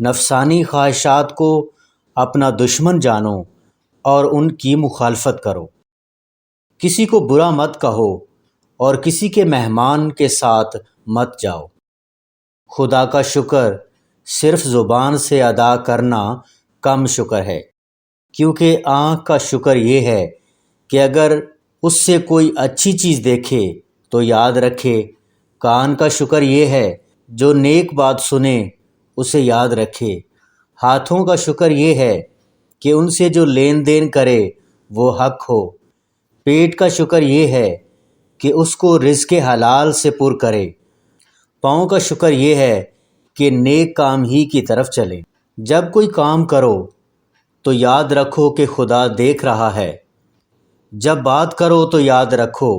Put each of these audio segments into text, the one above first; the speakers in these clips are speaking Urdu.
نفسانی خواہشات کو اپنا دشمن جانو اور ان کی مخالفت کرو۔ کسی کو برا مت کہو اور کسی کے مہمان کے ساتھ مت جاؤ۔ خدا کا شکر صرف زبان سے ادا کرنا کم شکر ہے، کیونکہ آنکھ کا شکر یہ ہے کہ اگر اس سے کوئی اچھی چیز دیکھے تو یاد رکھے۔ کان کا شکر یہ ہے جو نیک بات سنے اسے یاد رکھے۔ ہاتھوں کا شکر یہ ہے کہ ان سے جو لین دین کرے وہ حق ہو۔ پیٹ کا شکر یہ ہے کہ اس کو رزق حلال سے پر کرے۔ پاؤں کا شکر یہ ہے کہ نیک کام ہی کی طرف چلے۔ جب کوئی کام کرو تو یاد رکھو کہ خدا دیکھ رہا ہے۔ جب بات کرو تو یاد رکھو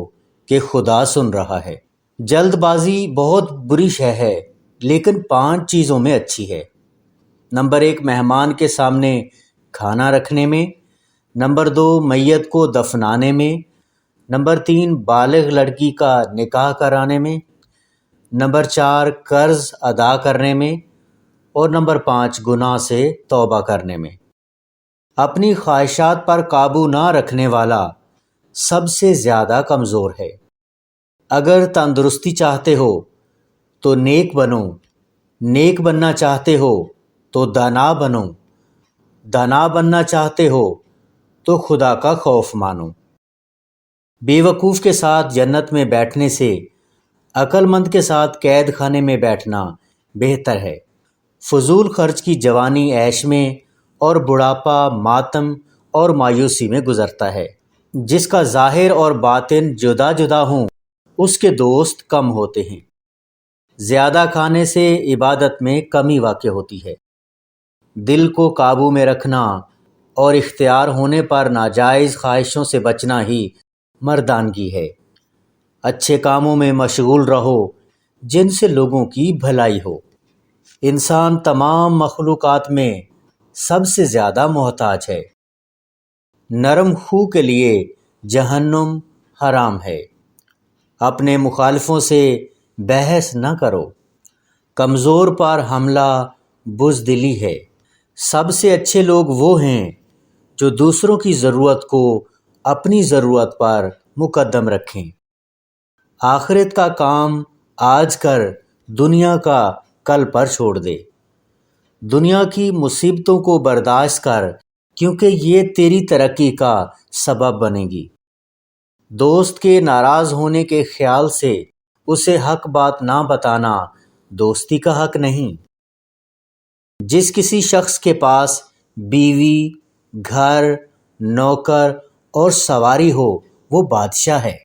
کہ خدا سن رہا ہے۔ جلد بازی بہت بری شے ہے، لیکن 5 چیزوں میں اچھی ہے۔ نمبر 1، مہمان کے سامنے کھانا رکھنے میں۔ نمبر 2، میت کو دفنانے میں۔ نمبر 3، بالغ لڑکی کا نکاح کرانے میں۔ نمبر 4، قرض ادا کرنے میں۔ اور نمبر 5، گناہ سے توبہ کرنے میں۔ اپنی خواہشات پر قابو نہ رکھنے والا سب سے زیادہ کمزور ہے۔ اگر تندرستی چاہتے ہو تو نیک بنو، نیک بننا چاہتے ہو تو دانا بنو، دانا بننا چاہتے ہو تو خدا کا خوف مانو۔ بے وقوف کے ساتھ جنت میں بیٹھنے سے عقل مند کے ساتھ قید خانے میں بیٹھنا بہتر ہے۔ فضول خرچ کی جوانی عیش میں اور بڑھاپا ماتم اور مایوسی میں گزرتا ہے۔ جس کا ظاہر اور باطن جدا جدا ہوں اس کے دوست کم ہوتے ہیں۔ زیادہ کھانے سے عبادت میں کمی واقع ہوتی ہے۔ دل کو قابو میں رکھنا اور اختیار ہونے پر ناجائز خواہشوں سے بچنا ہی مردانگی ہے۔ اچھے کاموں میں مشغول رہو جن سے لوگوں کی بھلائی ہو۔ انسان تمام مخلوقات میں سب سے زیادہ محتاج ہے۔ نرم خو کے لیے جہنم حرام ہے۔ اپنے مخالفوں سے بحث نہ کرو۔ کمزور پر حملہ بزدلی ہے۔ سب سے اچھے لوگ وہ ہیں جو دوسروں کی ضرورت کو اپنی ضرورت پر مقدم رکھیں۔ آخرت کا کام آج کر، دنیا کا کل پر چھوڑ دے۔ دنیا کی مصیبتوں کو برداشت کر، کیونکہ یہ تیری ترقی کا سبب بنے گی۔ دوست کے ناراض ہونے کے خیال سے اسے حق بات نہ بتانا دوستی کا حق نہیں۔ جس کسی شخص کے پاس بیوی، گھر، نوکر اور سواری ہو وہ بادشاہ ہے۔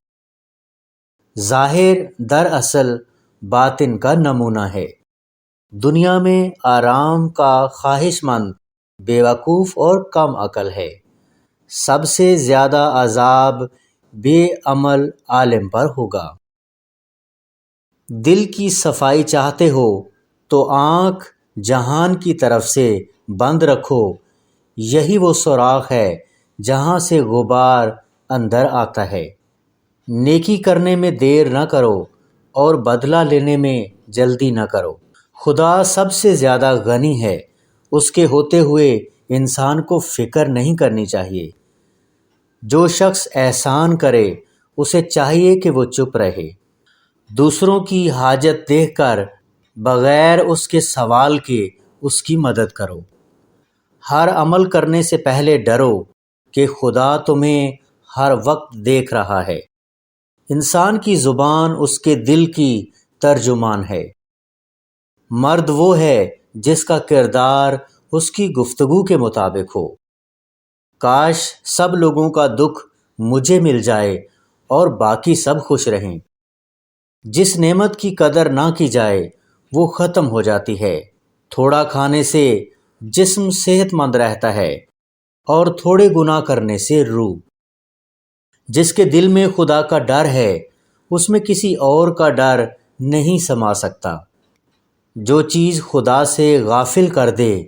ظاہر دراصل باطن کا نمونہ ہے۔ دنیا میں آرام کا خواہش مند بے وقوف اور کم عقل ہے۔ سب سے زیادہ عذاب بے عمل عالم پر ہوگا۔ دل کی صفائی چاہتے ہو تو آنکھ جہان کی طرف سے بند رکھو۔ یہی وہ سوراخ ہے جہاں سے غبار اندر آتا ہے۔ نیکی کرنے میں دیر نہ کرو اور بدلہ لینے میں جلدی نہ کرو۔ خدا سب سے زیادہ غنی ہے، اس کے ہوتے ہوئے انسان کو فکر نہیں کرنی چاہیے۔ جو شخص احسان کرے اسے چاہیے کہ وہ چپ رہے۔ دوسروں کی حاجت دیکھ کر بغیر اس کے سوال کے اس کی مدد کرو۔ ہر عمل کرنے سے پہلے ڈرو کہ خدا تمہیں ہر وقت دیکھ رہا ہے۔ انسان کی زبان اس کے دل کی ترجمان ہے۔ مرد وہ ہے جس کا کردار اس کی گفتگو کے مطابق ہو۔ کاش سب لوگوں کا دکھ مجھے مل جائے اور باقی سب خوش رہیں۔ جس نعمت کی قدر نہ کی جائے وہ ختم ہو جاتی ہے۔ تھوڑا کھانے سے جسم صحت مند رہتا ہے اور تھوڑے گناہ کرنے سے روح۔ جس کے دل میں خدا کا ڈر ہے اس میں کسی اور کا ڈر نہیں سما سکتا۔ جو چیز خدا سے غافل کر دے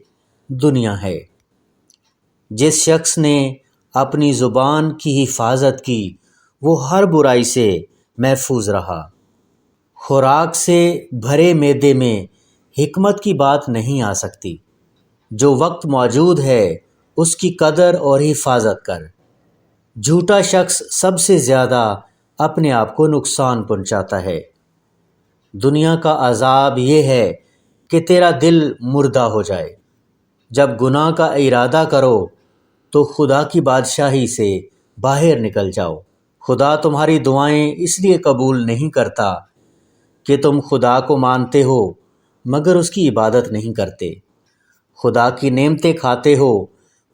دنیا ہے۔ جس شخص نے اپنی زبان کی حفاظت کی وہ ہر برائی سے محفوظ رہا۔ خوراک سے بھرے معدے میں حکمت کی بات نہیں آ سکتی۔ جو وقت موجود ہے اس کی قدر اور حفاظت کر۔ جھوٹا شخص سب سے زیادہ اپنے آپ کو نقصان پہنچاتا ہے۔ دنیا کا عذاب یہ ہے کہ تیرا دل مردہ ہو جائے۔ جب گناہ کا ارادہ کرو تو خدا کی بادشاہی سے باہر نکل جاؤ۔ خدا تمہاری دعائیں اس لیے قبول نہیں کرتا کہ تم خدا کو مانتے ہو مگر اس کی عبادت نہیں کرتے۔ خدا کی نعمتیں کھاتے ہو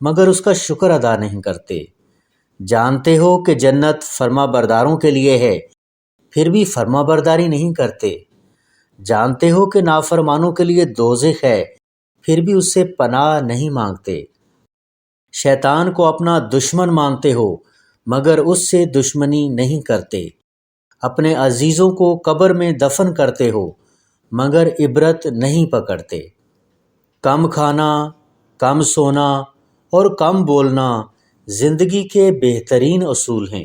مگر اس کا شکر ادا نہیں کرتے۔ جانتے ہو کہ جنت فرما برداروں کے لیے ہے، پھر بھی فرما برداری نہیں کرتے۔ جانتے ہو کہ نافرمانوں کے لیے دوزخ ہے، پھر بھی اس سے پناہ نہیں مانگتے۔ شیطان کو اپنا دشمن مانتے ہو مگر اس سے دشمنی نہیں کرتے۔ اپنے عزیزوں کو قبر میں دفن کرتے ہو مگر عبرت نہیں پکڑتے۔ کم کھانا، کم سونا اور کم بولنا زندگی کے بہترین اصول ہیں۔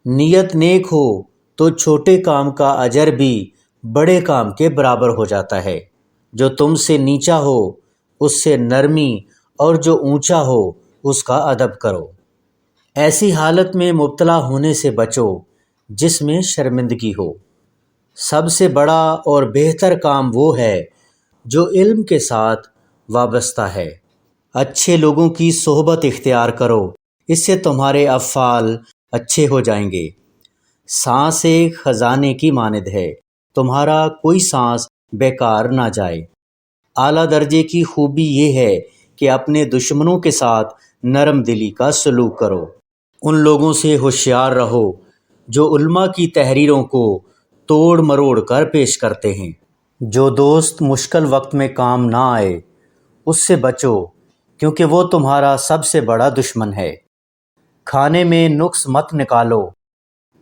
نیت نیک ہو تو چھوٹے کام کا اجر بھی بڑے کام کے برابر ہو جاتا ہے۔ جو تم سے نیچا ہو اس سے نرمی اور جو اونچا ہو اس کا ادب کرو۔ ایسی حالت میں مبتلا ہونے سے بچو جس میں شرمندگی ہو۔ سب سے بڑا اور بہتر کام وہ ہے جو علم کے ساتھ وابستہ ہے۔ اچھے لوگوں کی صحبت اختیار کرو، اس سے تمہارے افعال اچھے ہو جائیں گے۔ سانس ایک خزانے کی مانند ہے، تمہارا کوئی سانس بیکار نہ جائے۔ اعلیٰ درجے کی خوبی یہ ہے کہ اپنے دشمنوں کے ساتھ نرم دلی کا سلوک کرو۔ ان لوگوں سے ہوشیار رہو جو علماء کی تحریروں کو توڑ مروڑ کر پیش کرتے ہیں۔ جو دوست مشکل وقت میں کام نہ آئے اس سے بچو کیونکہ وہ تمہارا سب سے بڑا دشمن ہے۔ کھانے میں نقص مت نکالو،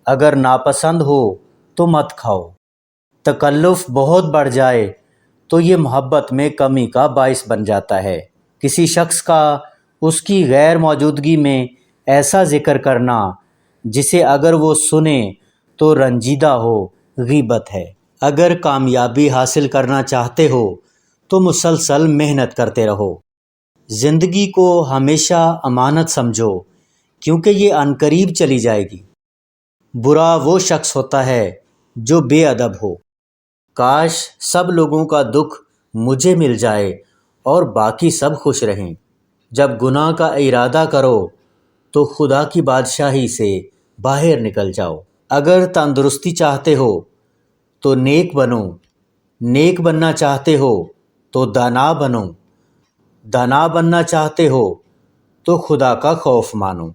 اگر ناپسند ہو تو مت کھاؤ۔ تکلف بہت بڑھ جائے تو یہ محبت میں کمی کا باعث بن جاتا ہے۔ کسی شخص کا اس کی غیر موجودگی میں ایسا ذکر کرنا جسے اگر وہ سنے تو رنجیدہ ہو، غیبت ہے۔ اگر کامیابی حاصل کرنا چاہتے ہو تو مسلسل محنت کرتے رہو۔ زندگی کو ہمیشہ امانت سمجھو کیونکہ یہ عنقریب چلی جائے گی۔ برا وہ شخص ہوتا ہے جو بے ادب ہو۔ کاش سب لوگوں کا دکھ مجھے مل جائے اور باقی سب خوش رہیں۔ جب گناہ کا ارادہ کرو تو خدا کی بادشاہی سے باہر نکل جاؤ۔ اگر تندرستی چاہتے ہو تو نیک بنو، نیک بننا چاہتے ہو تو دانا بنو، دانا بننا چاہتے ہو تو خدا کا خوف مانو۔